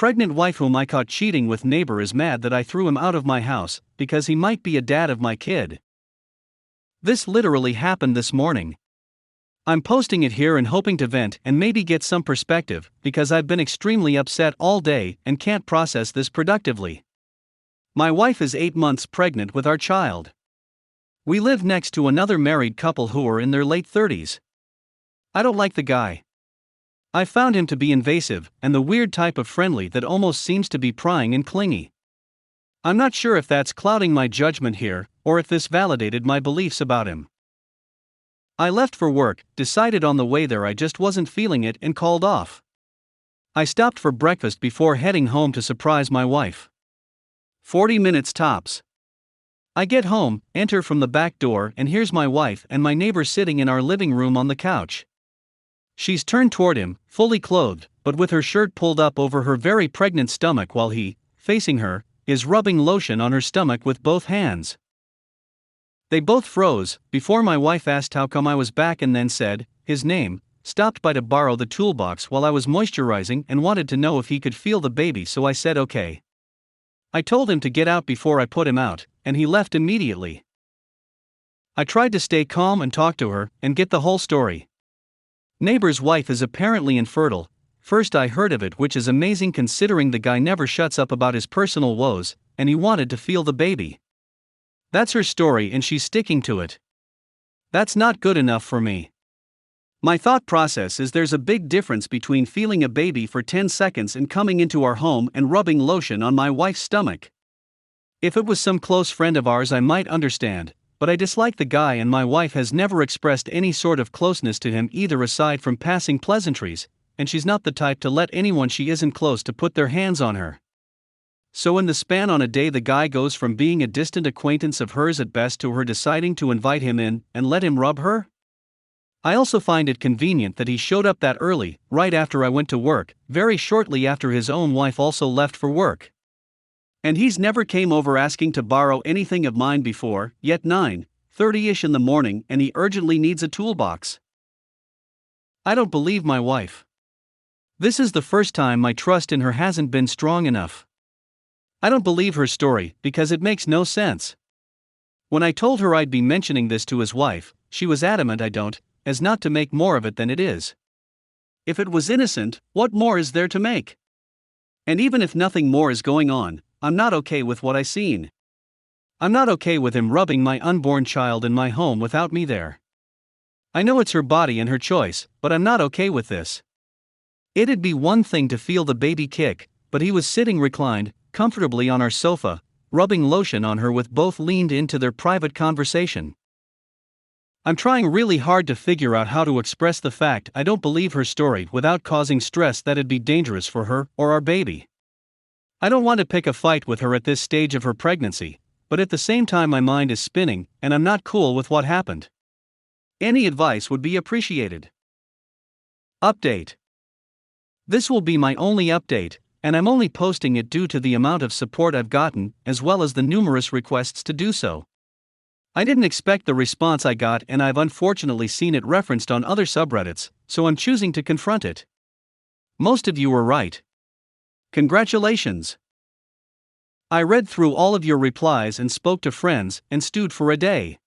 pregnant wife whom I caught cheating with neighbor is mad that I threw him out of my house because he might be a dad of my kid. This literally happened this morning. I'm posting it here and hoping to vent and maybe get some perspective because I've been extremely upset all day and can't process this productively. My wife is 8 months pregnant with our child. We live next to another married couple who are in their late 30s. I don't like the guy. I found him to be invasive and the weird type of friendly that almost seems to be prying and clingy. I'm not sure if that's clouding my judgment here or if this validated my beliefs about him. I left for work, decided on the way there I just wasn't feeling it and called off. I stopped for breakfast before heading home to surprise my wife. 40 minutes tops. I get home, enter from the back door, and here's my wife and my neighbor sitting in our living room on the couch. She's turned toward him, fully clothed, but with her shirt pulled up over her very pregnant stomach while he, facing her, is rubbing lotion on her stomach with both hands. They both froze before my wife asked how come I was back and then said, his name, stopped by to borrow the toolbox while I was moisturizing and wanted to know if he could feel the baby, so I said okay. I told him to get out before I put him out, and he left immediately. I tried to stay calm and talk to her and get the whole story. Neighbor's wife is apparently infertile. First I heard of it, which is amazing considering the guy never shuts up about his personal woes, and he wanted to feel the baby. That's her story and she's sticking to it. That's not good enough for me. My thought process is there's a big difference between feeling a baby for 10 seconds and coming into our home and rubbing lotion on my wife's stomach. If it was some close friend of ours I might understand, but I dislike the guy and my wife has never expressed any sort of closeness to him either aside from passing pleasantries, and she's not the type to let anyone she isn't close to put their hands on her. So in the span on a day the guy goes from being a distant acquaintance of hers at best to her deciding to invite him in and let him rub her? I also find it convenient that he showed up that early, right after I went to work, very shortly after his own wife also left for work. And he's never came over asking to borrow anything of mine before, yet 9:30ish in the morning and he urgently needs a toolbox. I don't believe my wife. This is the first time my trust in her hasn't been strong enough. I don't believe her story because it makes no sense. When I told her I'd be mentioning this to his wife, she was adamant I don't, as not to make more of it than it is. If it was innocent, what more is there to make? And even if nothing more is going on, I'm not okay with what I seen. I'm not okay with him rubbing my unborn child in my home without me there. I know it's her body and her choice, but I'm not okay with this. It'd be one thing to feel the baby kick, but he was sitting reclined, comfortably on our sofa, rubbing lotion on her with both leaned into their private conversation. I'm trying really hard to figure out how to express the fact I don't believe her story without causing stress that'd be dangerous for her or our baby. I don't want to pick a fight with her at this stage of her pregnancy, but at the same time my mind is spinning and I'm not cool with what happened. Any advice would be appreciated. Update. This will be my only update, and I'm only posting it due to the amount of support I've gotten, as well as the numerous requests to do so. I didn't expect the response I got and I've unfortunately seen it referenced on other subreddits, so I'm choosing to confront it. Most of you were right. Congratulations. I read through all of your replies and spoke to friends and stewed for a day.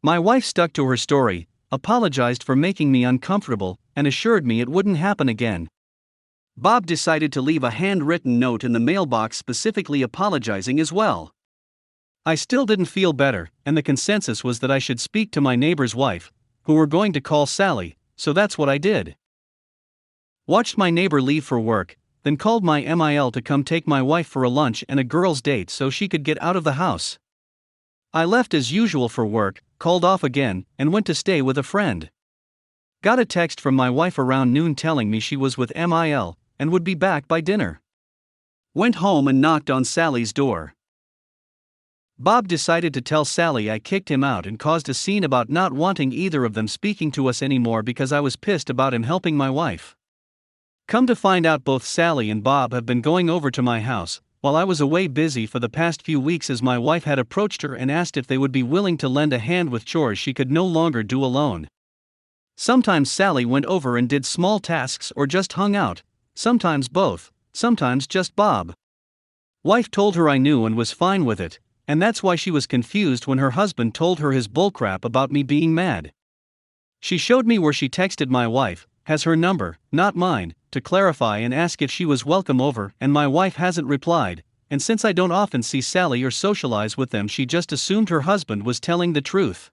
My wife stuck to her story, apologized for making me uncomfortable, and assured me it wouldn't happen again. Bob decided to leave a handwritten note in the mailbox specifically apologizing as well. I still didn't feel better, and the consensus was that I should speak to my neighbor's wife, who were going to call Sally, so that's what I did. Watched my neighbor leave for work, then called my MIL to come take my wife for a lunch and a girls' date so she could get out of the house. I left as usual for work, called off again, and went to stay with a friend. Got a text from my wife around noon telling me she was with MIL, and would be back by dinner. Went home and knocked on Sally's door. Bob decided to tell Sally I kicked him out and caused a scene about not wanting either of them speaking to us anymore because I was pissed about him helping my wife. Come to find out both Sally and Bob have been going over to my house, while I was away busy for the past few weeks as my wife had approached her and asked if they would be willing to lend a hand with chores she could no longer do alone. Sometimes Sally went over and did small tasks or just hung out, sometimes both, sometimes just Bob. Wife told her I knew and was fine with it, and that's why she was confused when her husband told her his bullcrap about me being mad. She showed me where she texted my wife, has her number, not mine, to clarify and ask if she was welcome over, and my wife hasn't replied, and since I don't often see Sally or socialize with them, she just assumed her husband was telling the truth.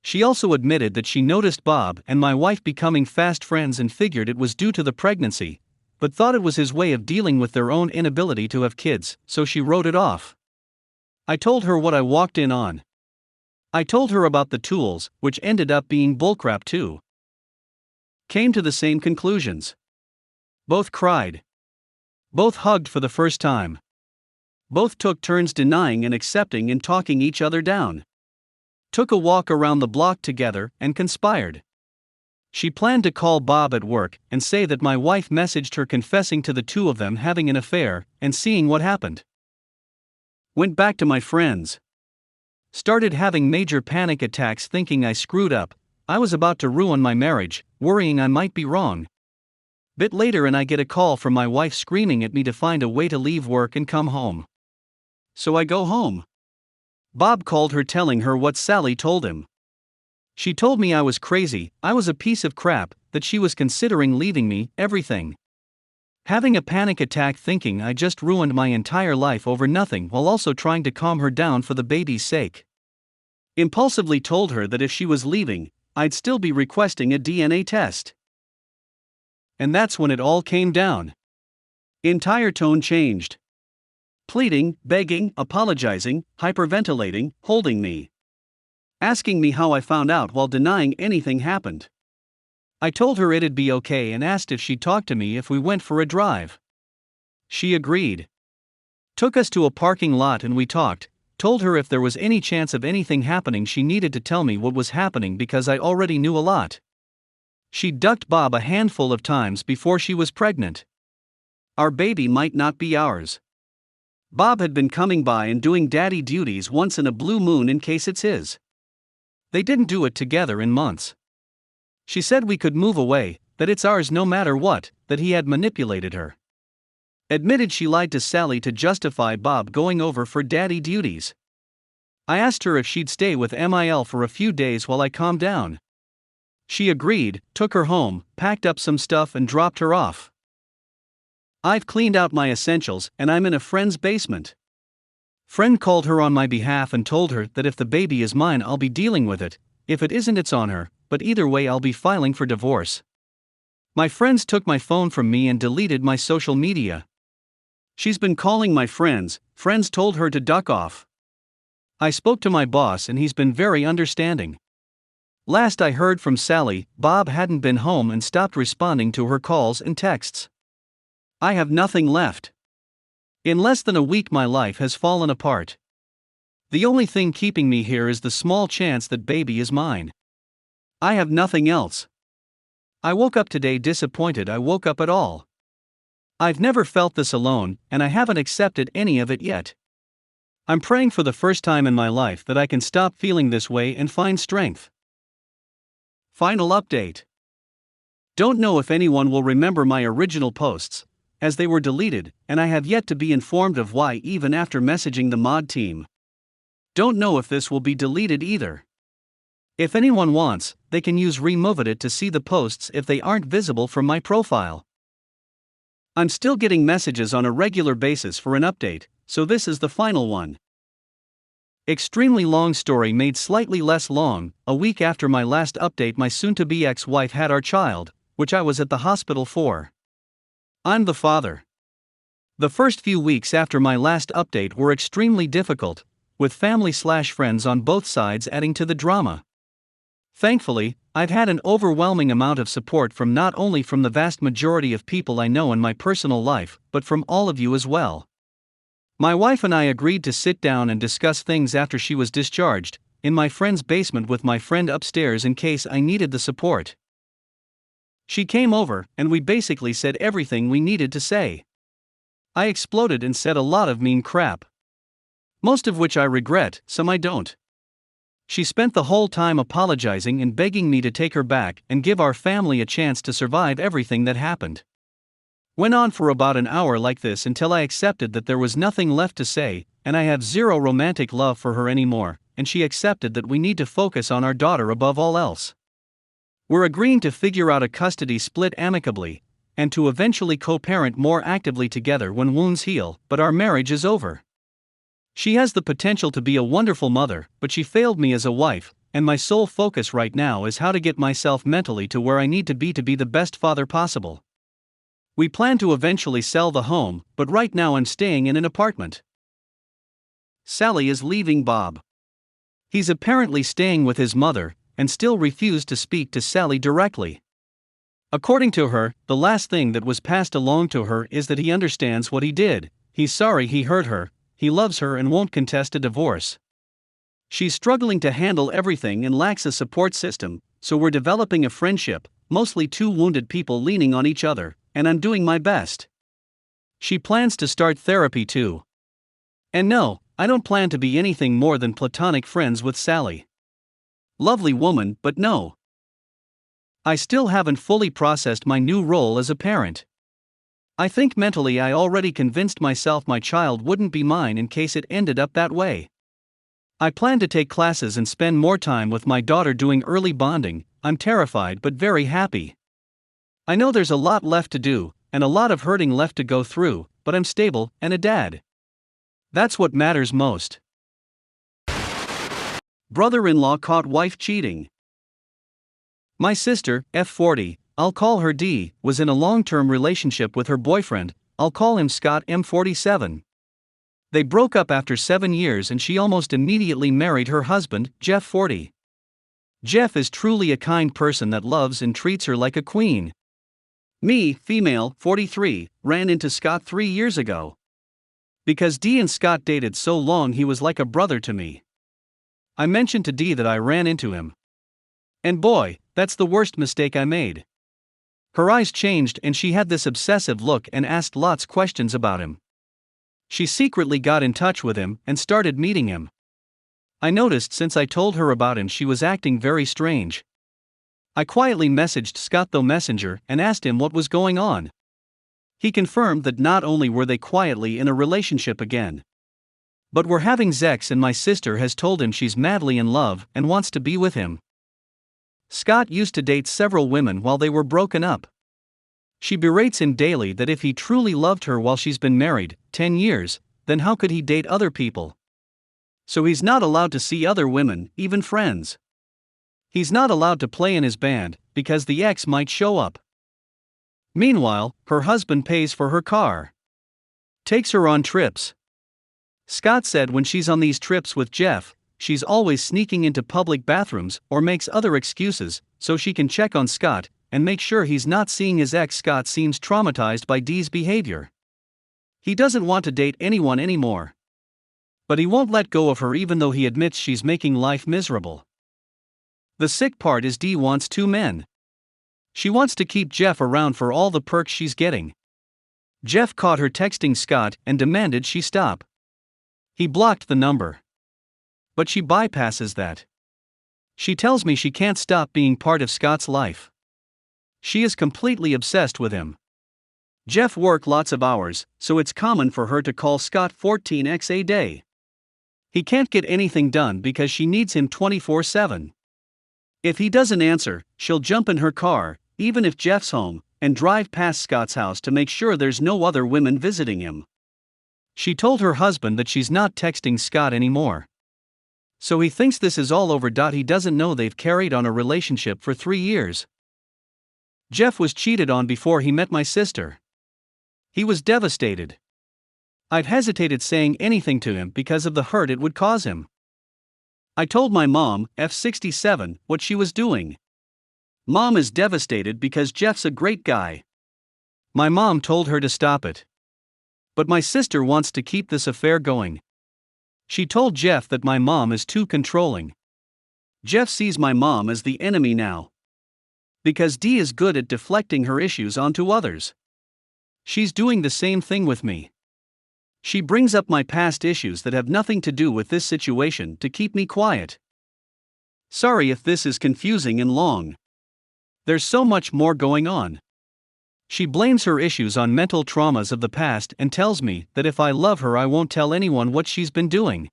She also admitted that she noticed Bob and my wife becoming fast friends and figured it was due to the pregnancy, but thought it was his way of dealing with their own inability to have kids, so she wrote it off. I told her what I walked in on. I told her about the tools, which ended up being bullcrap too. Came to the same conclusions. Both cried. Both hugged for the first time. Both took turns denying and accepting and talking each other down. Took a walk around the block together and conspired. She planned to call Bob at work and say that my wife messaged her confessing to the two of them having an affair and seeing what happened. Went back to my friends. Started having major panic attacks thinking I screwed up, I was about to ruin my marriage, worrying I might be wrong. Bit later and I get a call from my wife screaming at me to find a way to leave work and come home. So I go home. Bob called her telling her what Sally told him. She told me I was crazy, I was a piece of crap, that she was considering leaving me, everything. Having a panic attack thinking I just ruined my entire life over nothing while also trying to calm her down for the baby's sake. Impulsively told her that if she was leaving, I'd still be requesting a DNA test. And that's when it all came down. Entire tone changed. Pleading, begging, apologizing, hyperventilating, holding me. Asking me how I found out while denying anything happened. I told her it'd be okay and asked if she'd talk to me if we went for a drive. She agreed. Took us to a parking lot and we talked, told her if there was any chance of anything happening she needed to tell me what was happening because I already knew a lot. She ducked Bob a handful of times before she was pregnant. Our baby might not be ours. Bob had been coming by and doing daddy duties once in a blue moon in case it's his. They didn't do it together in months. She said we could move away, that it's ours no matter what, that he had manipulated her. Admitted she lied to Sally to justify Bob going over for daddy duties. I asked her if she'd stay with Mil for a few days while I calmed down. She agreed, took her home, packed up some stuff and dropped her off. I've cleaned out my essentials and I'm in a friend's basement. Friend called her on my behalf and told her that if the baby is mine I'll be dealing with it, if it isn't it's on her, but either way I'll be filing for divorce. My friends took my phone from me and deleted my social media. She's been calling my friends told her to duck off. I spoke to my boss and he's been very understanding. Last I heard from Sally, Bob hadn't been home and stopped responding to her calls and texts. I have nothing left. In less than a week my life has fallen apart. The only thing keeping me here is the small chance that baby is mine. I have nothing else. I woke up today disappointed I woke up at all. I've never felt this alone, and I haven't accepted any of it yet. I'm praying for the first time in my life that I can stop feeling this way and find strength. Final update. Don't know if anyone will remember my original posts, as they were deleted, and I have yet to be informed of why even after messaging the mod team. Don't know if this will be deleted either. If anyone wants, they can use Remove It to see the posts if they aren't visible from my profile. I'm still getting messages on a regular basis for an update, so this is the final one. Extremely long story made slightly less long. A week after my last update my soon-to-be ex-wife had our child, which I was at the hospital for. I'm the father. The first few weeks after my last update were extremely difficult, with family/friends on both sides adding to the drama. Thankfully, I've had an overwhelming amount of support from not only from the vast majority of people I know in my personal life, but from all of you as well. My wife and I agreed to sit down and discuss things after she was discharged, in my friend's basement with my friend upstairs in case I needed the support. She came over, and we basically said everything we needed to say. I exploded and said a lot of mean crap. Most of which I regret, some I don't. She spent the whole time apologizing and begging me to take her back and give our family a chance to survive everything that happened. Went on for about an hour like this until I accepted that there was nothing left to say, and I have zero romantic love for her anymore, and she accepted that we need to focus on our daughter above all else. We're agreeing to figure out a custody split amicably, and to eventually co-parent more actively together when wounds heal, but our marriage is over. She has the potential to be a wonderful mother, but she failed me as a wife, and my sole focus right now is how to get myself mentally to where I need to be the best father possible. We plan to eventually sell the home, but right now I'm staying in an apartment. Sally is leaving Bob. He's apparently staying with his mother, and still refused to speak to Sally directly. According to her, the last thing that was passed along to her is that he understands what he did, he's sorry he hurt her, he loves her and won't contest a divorce. She's struggling to handle everything and lacks a support system, so we're developing a friendship, mostly two wounded people leaning on each other, and I'm doing my best. She plans to start therapy too. And no, I don't plan to be anything more than platonic friends with Sally. Lovely woman, but no. I still haven't fully processed my new role as a parent. I think mentally I already convinced myself my child wouldn't be mine in case it ended up that way. I plan to take classes and spend more time with my daughter doing early bonding. I'm terrified but very happy. I know there's a lot left to do, and a lot of hurting left to go through, but I'm stable and a dad. That's what matters most. Brother-in-law caught wife cheating. My sister, F40, I'll call her D, was in a long-term relationship with her boyfriend, I'll call him Scott M47. They broke up after 7 years and she almost immediately married her husband, Jeff 40. Jeff is truly a kind person that loves and treats her like a queen. Me, female, 43, ran into Scott 3 years ago. Because D and Scott dated so long he was like a brother to me. I mentioned to D that I ran into him. And boy, that's the worst mistake I made. Her eyes changed and she had this obsessive look and asked lots of questions about him. She secretly got in touch with him and started meeting him. I noticed since I told her about him she was acting very strange. I quietly messaged Scott through Messenger and asked him what was going on. He confirmed that not only were they quietly in a relationship again, but were having sex, and my sister has told him she's madly in love and wants to be with him. Scott used to date several women while they were broken up. She berates him daily that if he truly loved her while she's been married 10 years, then how could he date other people? So he's not allowed to see other women, even friends. He's not allowed to play in his band, because the ex might show up. Meanwhile, her husband pays for her car. Takes her on trips. Scott said when she's on these trips with Jeff, she's always sneaking into public bathrooms or makes other excuses, so she can check on Scott and make sure he's not seeing his ex. Scott seems traumatized by Dee's behavior. He doesn't want to date anyone anymore. But he won't let go of her even though he admits she's making life miserable. The sick part is Dee wants 2 men. She wants to keep Jeff around for all the perks she's getting. Jeff caught her texting Scott and demanded she stop. He blocked the number. But she bypasses that. She tells me she can't stop being part of Scott's life. She is completely obsessed with him. Jeff works lots of hours, so it's common for her to call Scott 14x a day. He can't get anything done because she needs him 24/7. If he doesn't answer, she'll jump in her car, even if Jeff's home, and drive past Scott's house to make sure there's no other women visiting him. She told her husband that she's not texting Scott anymore. So he thinks this is all over. He doesn't know they've carried on a relationship for 3 years. Jeff was cheated on before he met my sister. He was devastated. I'd hesitated saying anything to him because of the hurt it would cause him. I told my mom, F67, what she was doing. Mom is devastated because Jeff's a great guy. My mom told her to stop it. But my sister wants to keep this affair going. She told Jeff that my mom is too controlling. Jeff sees my mom as the enemy now. Because Dee is good at deflecting her issues onto others. She's doing the same thing with me. She brings up my past issues that have nothing to do with this situation to keep me quiet. Sorry if this is confusing and long. There's so much more going on. She blames her issues on mental traumas of the past and tells me that if I love her, I won't tell anyone what she's been doing.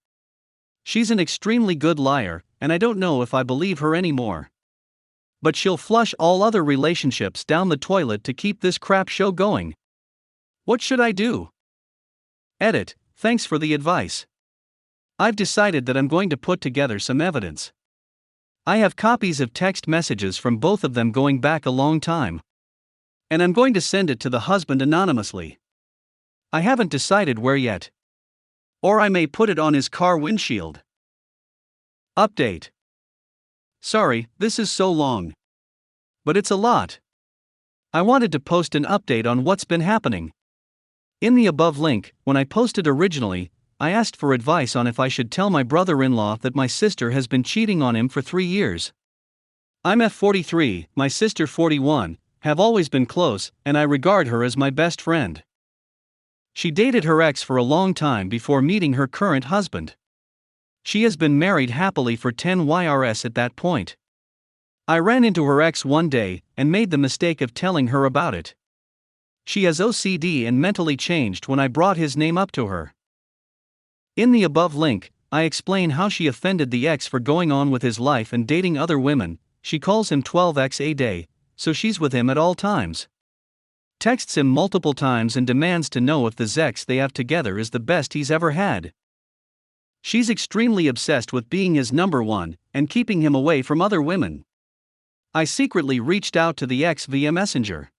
She's an extremely good liar, and I don't know if I believe her anymore. But she'll flush all other relationships down the toilet to keep this crap show going. What should I do? Edit, thanks for the advice. I've decided that I'm going to put together some evidence. I have copies of text messages from both of them going back a long time. And I'm going to send it to the husband anonymously. I haven't decided where yet. Or I may put it on his car windshield. Update. Sorry, this is so long. But it's a lot. I wanted to post an update on what's been happening. In the above link, when I posted originally, I asked for advice on if I should tell my brother-in-law that my sister has been cheating on him for 3 years. I'm at 43, my sister 41, have always been close, and I regard her as my best friend. She dated her ex for a long time before meeting her current husband. She has been married happily for 10 years at that point. I ran into her ex one day and made the mistake of telling her about it. She has OCD and mentally changed when I brought his name up to her. In the above link, I explain how she offended the ex for going on with his life and dating other women. She calls him 12x a day, so she's with him at all times. Texts him multiple times and demands to know if the sex they have together is the best he's ever had. She's extremely obsessed with being his number one and keeping him away from other women. I secretly reached out to the ex via Messenger.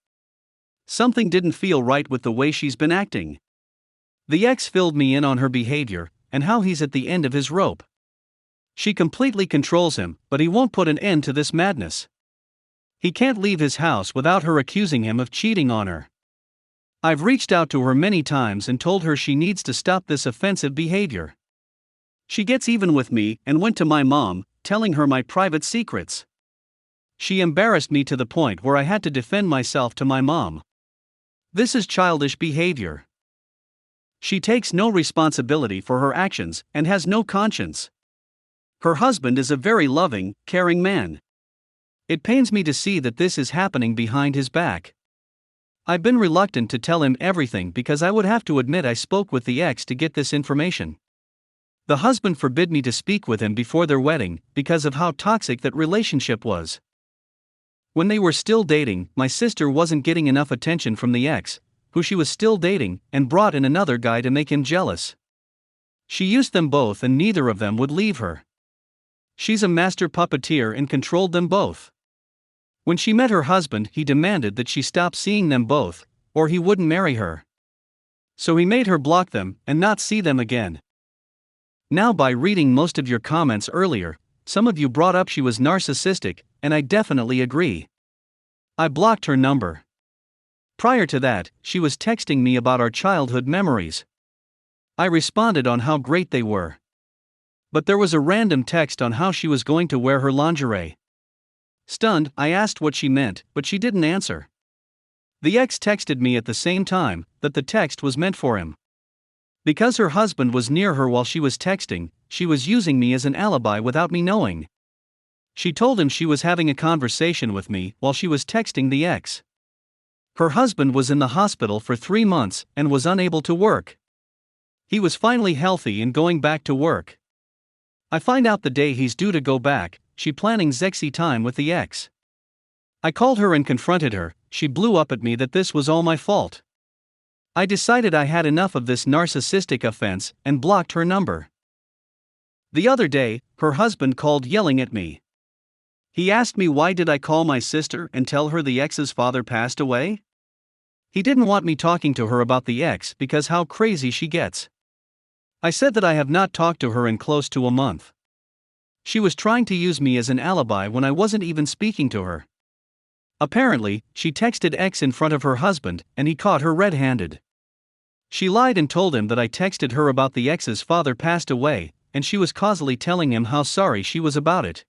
Something didn't feel right with the way she's been acting. The ex filled me in on her behavior and how he's at the end of his rope. She completely controls him, but he won't put an end to this madness. He can't leave his house without her accusing him of cheating on her. I've reached out to her many times and told her she needs to stop this offensive behavior. She gets even with me and went to my mom, telling her my private secrets. She embarrassed me to the point where I had to defend myself to my mom. This is childish behavior. She takes no responsibility for her actions and has no conscience. Her husband is a very loving, caring man. It pains me to see that this is happening behind his back. I've been reluctant to tell him everything because I would have to admit I spoke with the ex to get this information. The husband forbid me to speak with him before their wedding because of how toxic that relationship was. When they were still dating, my sister wasn't getting enough attention from the ex, who she was still dating, and brought in another guy to make him jealous. She used them both and neither of them would leave her. She's a master puppeteer and controlled them both. When she met her husband, he demanded that she stop seeing them both, or he wouldn't marry her. So he made her block them and not see them again. Now, by reading most of your comments earlier, some of you brought up she was narcissistic, and I definitely agree. I blocked her number. Prior to that, she was texting me about our childhood memories. I responded on how great they were. But there was a random text on how she was going to wear her lingerie. Stunned, I asked what she meant, but she didn't answer. The ex texted me at the same time that the text was meant for him. Because her husband was near her while she was texting, she was using me as an alibi without me knowing. She told him she was having a conversation with me while she was texting the ex. Her husband was in the hospital for 3 months and was unable to work. He was finally healthy and going back to work. I find out the day he's due to go back, she planning sexy time with the ex. I called her and confronted her. She blew up at me that this was all my fault. I decided I had enough of this narcissistic offense and blocked her number. The other day, her husband called yelling at me. He asked me why did I call my sister and tell her the ex's father passed away? He didn't want me talking to her about the ex because how crazy she gets. I said that I have not talked to her in close to a month. She was trying to use me as an alibi when I wasn't even speaking to her. Apparently, she texted ex in front of her husband and he caught her red-handed. She lied and told him that I texted her about the ex's father passed away, and she was causally telling him how sorry she was about it.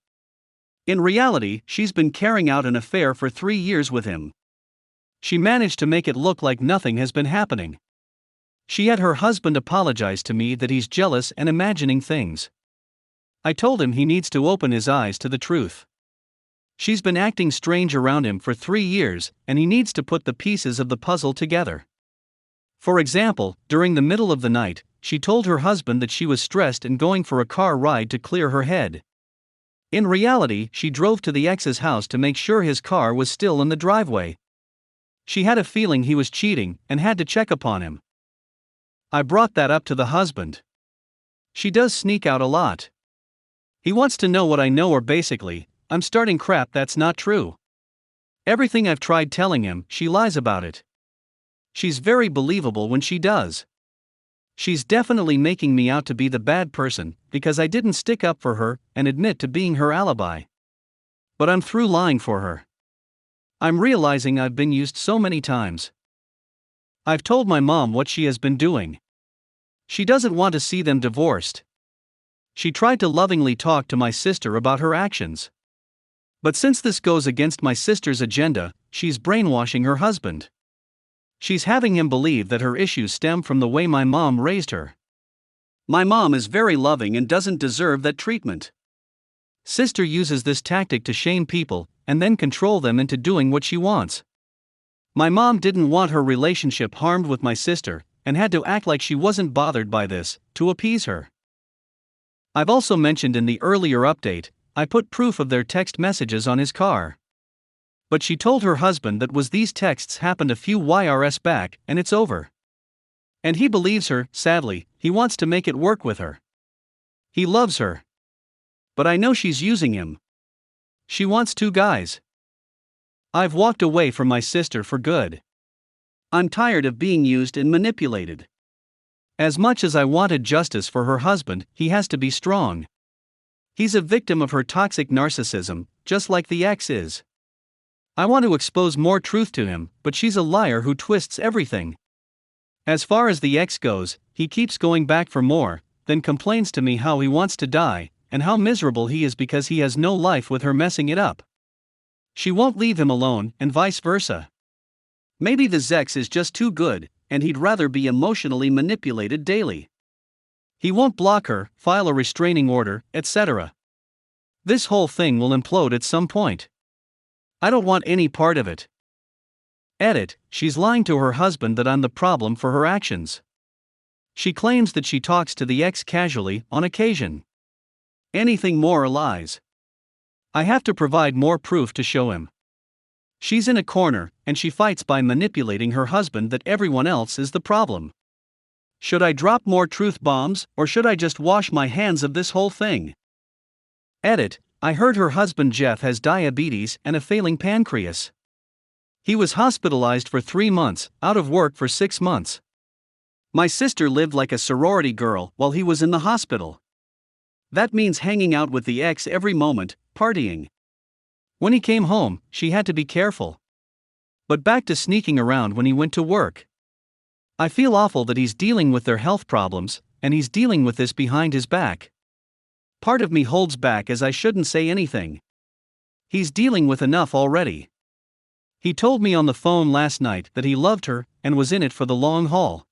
In reality, she's been carrying out an affair for 3 years with him. She managed to make it look like nothing has been happening. She had her husband apologize to me that he's jealous and imagining things. I told him he needs to open his eyes to the truth. She's been acting strange around him for 3 years, and he needs to put the pieces of the puzzle together. For example, during the middle of the night, she told her husband that she was stressed and going for a car ride to clear her head. In reality, she drove to the ex's house to make sure his car was still in the driveway. She had a feeling he was cheating and had to check upon him. I brought that up to the husband. She does sneak out a lot. He wants to know what I know, or basically, I'm starting crap that's not true. Everything I've tried telling him, she lies about it. She's very believable when she does. She's definitely making me out to be the bad person because I didn't stick up for her and admit to being her alibi. But I'm through lying for her. I'm realizing I've been used so many times. I've told my mom what she has been doing. She doesn't want to see them divorced. She tried to lovingly talk to my sister about her actions. But since this goes against my sister's agenda, she's brainwashing her husband. She's having him believe that her issues stem from the way my mom raised her. My mom is very loving and doesn't deserve that treatment. Sister uses this tactic to shame people and then control them into doing what she wants. My mom didn't want her relationship harmed with my sister and had to act like she wasn't bothered by this to appease her. I've also mentioned in the earlier update, I put proof of their text messages on his car. But she told her husband that these texts happened a few YRS back and it's over. And he believes her. Sadly, he wants to make it work with her. He loves her. But I know she's using him. She wants 2 guys. I've walked away from my sister for good. I'm tired of being used and manipulated. As much as I wanted justice for her husband, he has to be strong. He's a victim of her toxic narcissism, just like the ex is. I want to expose more truth to him, but she's a liar who twists everything. As far as the ex goes, he keeps going back for more, then complains to me how he wants to die, and how miserable he is because he has no life with her messing it up. She won't leave him alone, and vice versa. Maybe the ex is just too good, and he'd rather be emotionally manipulated daily. He won't block her, file a restraining order, etc. This whole thing will implode at some point. I don't want any part of it. Edit, she's lying to her husband that I'm the problem for her actions. She claims that she talks to the ex casually, on occasion. Anything more are lies. I have to provide more proof to show him. She's in a corner, and she fights by manipulating her husband that everyone else is the problem. Should I drop more truth bombs, or should I just wash my hands of this whole thing? Edit, I heard her husband Jeff has diabetes and a failing pancreas. He was hospitalized for 3 months, out of work for 6 months. My sister lived like a sorority girl while he was in the hospital. That means hanging out with the ex every moment, partying. When he came home, she had to be careful. But back to sneaking around when he went to work. I feel awful that he's dealing with their health problems, and he's dealing with this behind his back. Part of me holds back as I shouldn't say anything. He's dealing with enough already. He told me on the phone last night that he loved her and was in it for the long haul.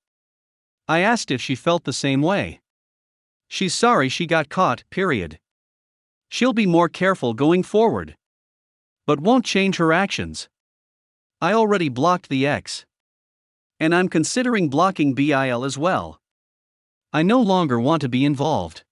I asked if she felt the same way. She's sorry she got caught, period. She'll be more careful going forward. But won't change her actions. I already blocked the ex. And I'm considering blocking BIL as well. I no longer want to be involved.